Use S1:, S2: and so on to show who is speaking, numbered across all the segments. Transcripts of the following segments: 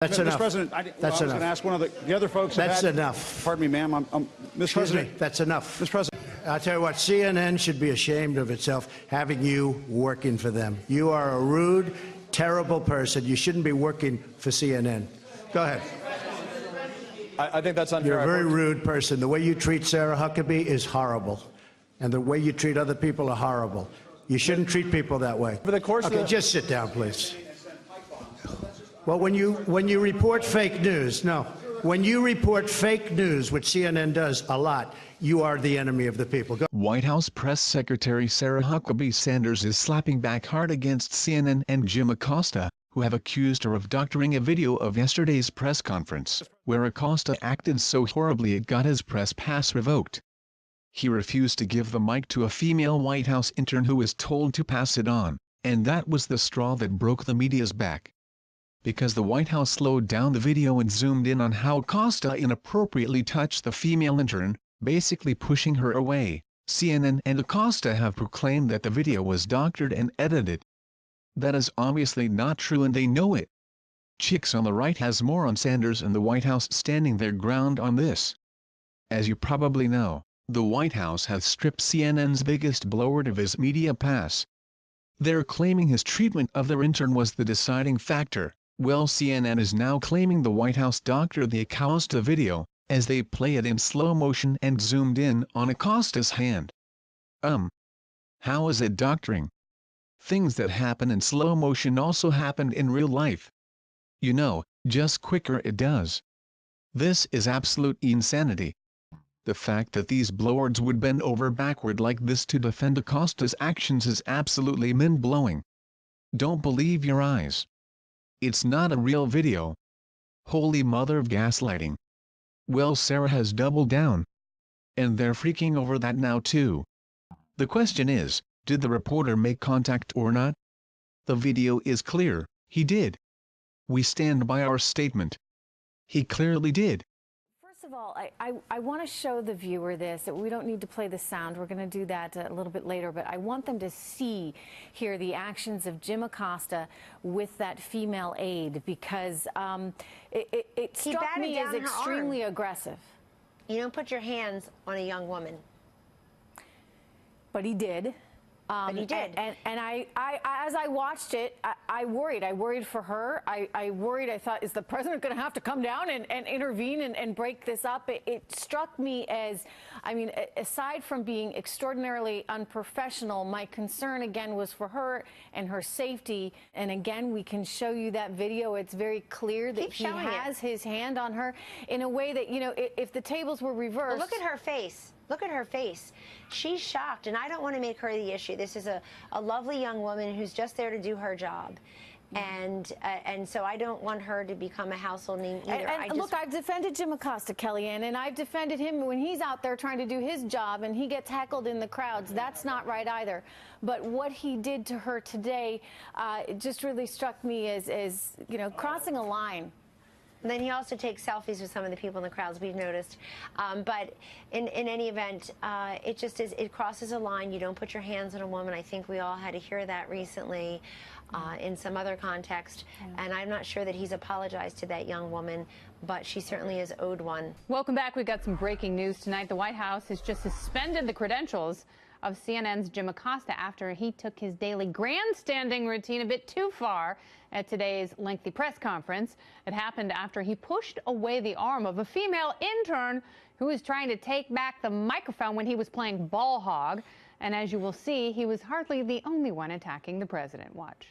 S1: That's
S2: Mr.
S1: enough.
S2: President, I was going to ask one of the other folks.
S1: That's enough.
S2: Pardon me, ma'am. Mr. President.
S1: That's enough.
S2: Mr. President.
S1: I'll tell you what, CNN should be ashamed of itself having you working for them. You are a rude, terrible person. You shouldn't be working for CNN. Go ahead.
S3: I think that's unfair.
S1: You're a very rude person. The way you treat Sarah Huckabee is horrible. And the way you treat other people are horrible. You shouldn't treet people that way.
S3: For the course
S1: okay, just sit down, please. Well, when you report fake news, when you report fake news, which CNN does a lot, you are the enemy of the people. Go.
S4: White House Press Secretary Sarah Huckabee Sanders is slapping back hard against CNN and Jim Acosta, who have accused her of doctoring a video of yesterday's press conference, where Acosta acted so horribly it got his press pass revoked. He refused to give the mic to a female White House intern who was told to pass it on, and that was the straw that broke the media's back. Because the White House slowed down the video and zoomed in on how Acosta inappropriately touched the female intern, basically pushing her away, CNN and Acosta have proclaimed that the video was doctored and edited. That is obviously not true and they know it. Chicks on the right has more on Sanders and the White House standing their ground on this. As you probably know, the White House has stripped CNN's biggest blower of his media pass. They're claiming his treatment of their intern was the deciding factor. Well, CNN is now claiming the White House doctored the Acosta video, as they play it in slow motion and zoomed in on Acosta's hand. How is it doctoring? Things that happen in slow motion also happened in real life. You know, just quicker it does. This is absolute insanity. The fact that these blowhards would bend over backward like this to defend Acosta's actions is absolutely mind-blowing. Don't believe your eyes. It's not a real video. Holy mother of gaslighting. Well, Sarah has doubled down. And they're freaking over that now too. The question is, did the reporter make contact or not? The video is clear, he did. We stand by our statement. He clearly did.
S5: First of all, I want to show the viewer this. We don't need to play the sound. We're going to do that a little bit later. But I want them to see here the actions of Jim Acosta with that female aide, because it struck me as extremely aggressive.
S6: You don't put your hands on a young woman.
S5: But he did.
S6: But he did.
S5: And I as I watched it, I worried. I worried for her. I worried. I thought, is the president going to have to come down and intervene and break this up? It struck me as, I mean, aside from being extraordinarily unprofessional, my concern again was for her and her safety. And again, we can show you that video. It's very clear that he has his hand on her in a way that, you know, if the tables were reversed.
S6: Well, look at her face. Look at her face. She's shocked, and I don't want to make her the issue. This is a lovely young woman who's just there to do her job. And so I don't want her to become a household name either.
S5: And look, I've defended Jim Acosta, Kellyanne, and I've defended him when he's out there trying to do his job and he gets heckled in the crowds. That's not right either. But what he did to her today it just really struck me as you know, crossing a line.
S6: And then he also takes selfies with some of the people in the crowds, we've noticed. But in any event, it just is, it crosses a line. You don't put your hands on a woman. I think we all had to hear that recently in some other context. And I'm not sure that he's apologized to that young woman, but she certainly is owed one.
S7: Welcome back. We've got some breaking news tonight. The White House has just suspended the credentials of CNN's Jim Acosta after he took his daily grandstanding routine a bit too far at today's lengthy press conference. It happened after he pushed away the arm of a female intern who was trying to take back the microphone when he was playing ball hog. And as you will see, he was hardly the only one attacking the president. Watch.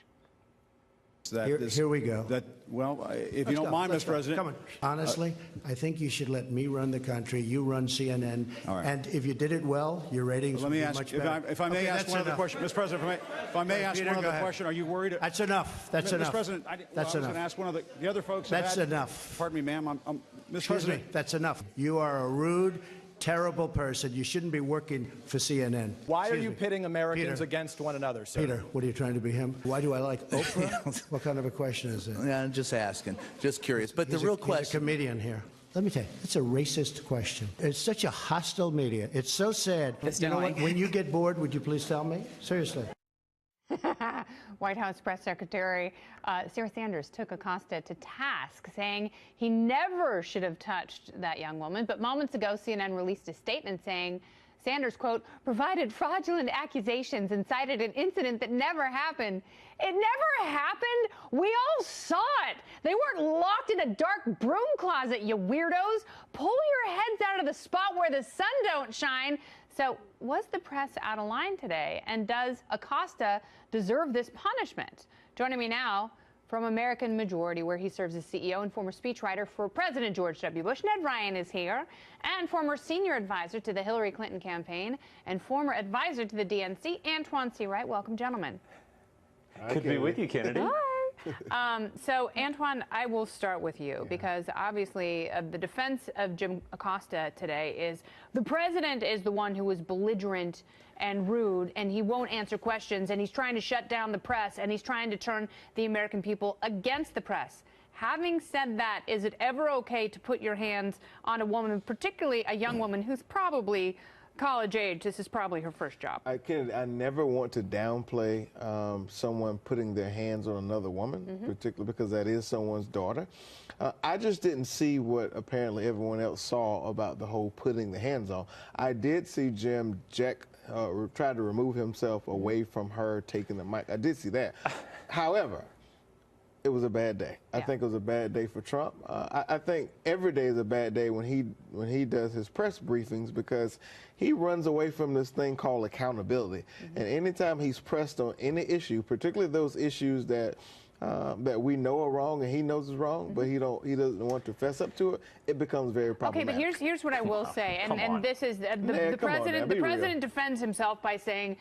S1: Here we go.
S2: Well, if you don't mind, Mr. President.
S1: Come on. Honestly, I think you should let me run the country. You run CNN.
S2: All right.
S1: And if you did it well, your ratings would be much better.
S2: If I may ask one other question, Mr. President, if I may ask one other question, are you worried?
S1: That's enough. That's enough.
S2: Mr. President, I was going to ask one of the other folks.
S1: That's enough.
S2: Pardon me, ma'am. Mr. President.
S1: That's enough. You are a rude, terrible person. You shouldn't be working for CNN.
S3: Why are you pitting Americans against one another, sir?
S1: Peter, what are you trying to be him? Why do I like Oprah? What kind of a question is it?
S8: Yeah, I'm just asking. Just curious. But the real question...
S1: He's a comedian here. Let me tell you, it's a racist question. It's such a hostile media. It's so sad. You know what? When you get bored, would you please tell me? Seriously.
S7: White House Press Secretary Sarah Sanders took Acosta to task, saying he never should have touched that young woman. But moments ago, CNN released a statement saying Sanders, quote, provided fraudulent accusations and cited an incident that never happened. It never happened. We all saw it. They weren't locked in a dark broom closet, you weirdos. Pull your heads out of the spot where the sun don't shine. So was the press out of line today? And does Acosta deserve this punishment? Joining me now from American Majority, where he serves as CEO and former speechwriter for President George W. Bush, Ned Ryan is here, and former senior advisor to the Hillary Clinton campaign and former advisor to the DNC, Antoine C. Wright. Welcome, gentlemen.
S9: Good to be with you, Kennedy.
S7: Hi. So, Antoine, I will start with you because obviously the defense of Jim Acosta today is the president is the one who was belligerent and rude, and he won't answer questions, and he's trying to shut down the press, and he's trying to turn the American people against the press. Having said that, is it ever okay to put your hands on a woman, particularly a young woman who's probably college age? This is probably her first job.
S9: I never want to downplay someone putting their hands on another woman, particularly because that is someone's daughter. I just didn't see what apparently everyone else saw about the whole putting the hands on. I did see Jim try to remove himself away from her taking the mic. I did see that. However, it was a bad day. I think it was a bad day for Trump. I think every day is a bad day when he does his press briefings because he runs away from this thing called accountability. And anytime he's pressed on any issue, particularly those issues that we know are wrong and he knows is wrong, but he doesn't want to fess up to it, it becomes very problematic.
S7: Okay, but here's what I will say, and this is the president. The president defends himself by saying,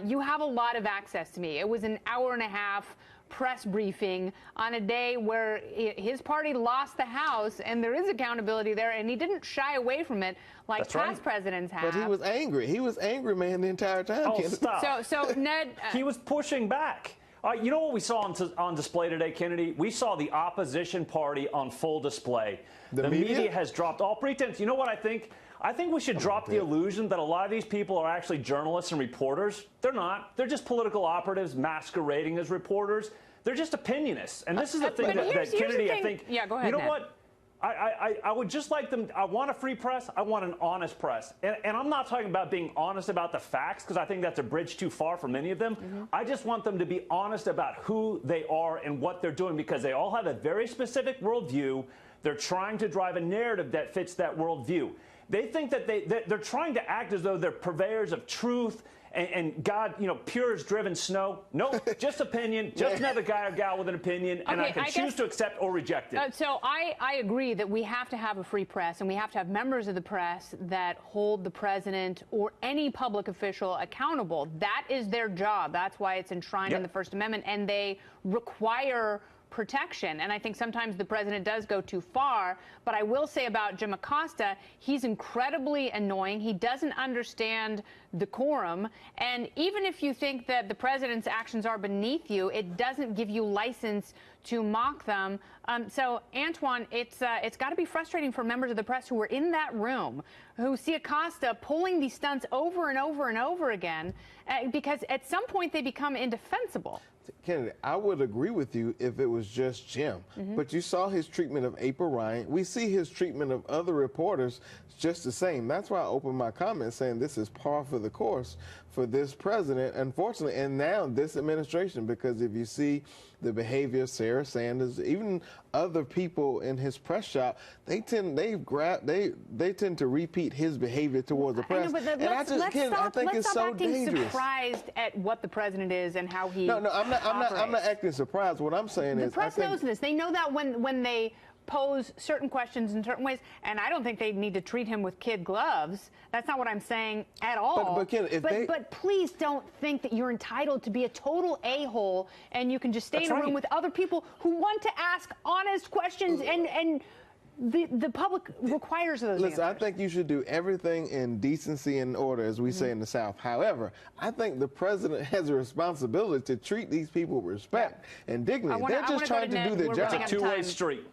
S7: "You have a lot of access to me." It was an hour and a half press briefing on a day where his party lost the House, and there is accountability there, and he didn't shy away from it like past presidents have.
S9: But he was angry. He was angry, man, the entire time.
S10: Oh, stop.
S7: So Ned,
S10: he was pushing back. You know what we saw on display today, Kennedy? We saw the opposition party on full display. The media has dropped all pretense. You know what I think? I think we should drop the illusion that a lot of these people are actually journalists and reporters. They're not. They're just political operatives masquerading as reporters. They're just opinionists. And this is the thing that Kennedy, I think.
S7: Yeah, go ahead.
S10: You know
S7: Ned.
S10: what? I would just like them. I want a free press. I want an honest press. And I'm not talking about being honest about the facts, because I think that's a bridge too far for many of them. I just want them to be honest about who they are and what they're doing, because they all have a very specific worldview. They're trying to drive a narrative that fits that worldview. They think that they're trying to act as though they're purveyors of truth and God, pure as driven snow. Nope, just opinion, just another guy or gal with an opinion, and I can choose to accept or reject it.
S7: So I agree that we have to have a free press, and we have to have members of the press that hold the president or any public official accountable. That is their job. That's why it's enshrined in the First Amendment, and they require protection. And I think sometimes the president does go too far. But I will say about Jim Acosta, he's incredibly annoying. He doesn't understand decorum. And even if you think that the president's actions are beneath you, it doesn't give you license to mock them. So, Antoine, it's got to be frustrating for members of the press who were in that room, who see Acosta pulling these stunts over and over and over again, because at some point they become indefensible.
S9: Kennedy, I would agree with you if it was just Jim. But you saw his treatment of April Ryan. We see his treatment of other reporters just the same. That's why I opened my comments saying this is par for the course for this president, unfortunately, and now this administration, because if you see the behavior of Sarah Sanders, even other people in his press shop, they tend to repeat his behavior towards the press.
S7: Let's stop acting surprised at what the president is and how he
S9: I'm not acting surprised. What I'm saying is
S7: the press knows this. They know that when they pose certain questions in certain ways, and I don't think they need to treat him with kid gloves. That's not what I'm saying at all. But please don't think that you're entitled to be a total a-hole and you can just stay in a room with other people who want to ask honest questions, and the public requires those answers.
S9: I think you should do everything in decency and order, as we say in the South. However, I think the president has a responsibility to treat these people with respect and dignity. They're just trying to do their job.
S10: It's a two-way street.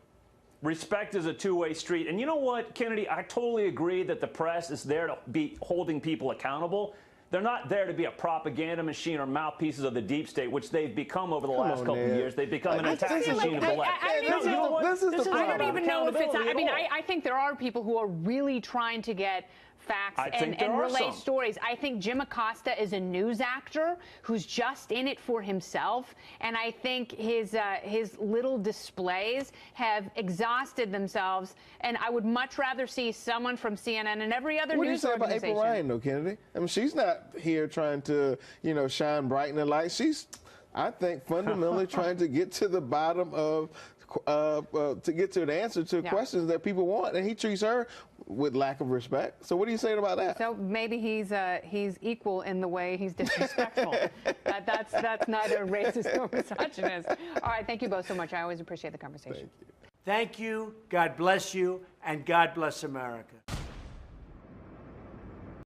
S10: Respect is a two-way street. And you know what, Kennedy? I totally agree that the press is there to be holding people accountable. They're not there to be a propaganda machine or mouthpieces of the deep state, which they've become over the last couple of years. They've become an attack machine of the left.
S7: I don't even know if it's. I mean, I think there are people who are really trying to get facts and relay stories. I think Jim Acosta is a news actor who's just in it for himself, and I think his little displays have exhausted themselves. And I would much rather see someone from CNN and every other news organization.
S9: What do you say about April Ryan, though, Kennedy? I mean, she's not here trying to, shine bright in the light. She's, I think, fundamentally trying to get to the bottom of to get to the answer to questions that people want, and he treats her with lack of respect. So what are you saying about that?
S7: So maybe he's equal in the way he's disrespectful. That's neither racist nor misogynist. All right, thank you both so much. I always appreciate the conversation.
S11: Thank you. God bless you, and God bless America.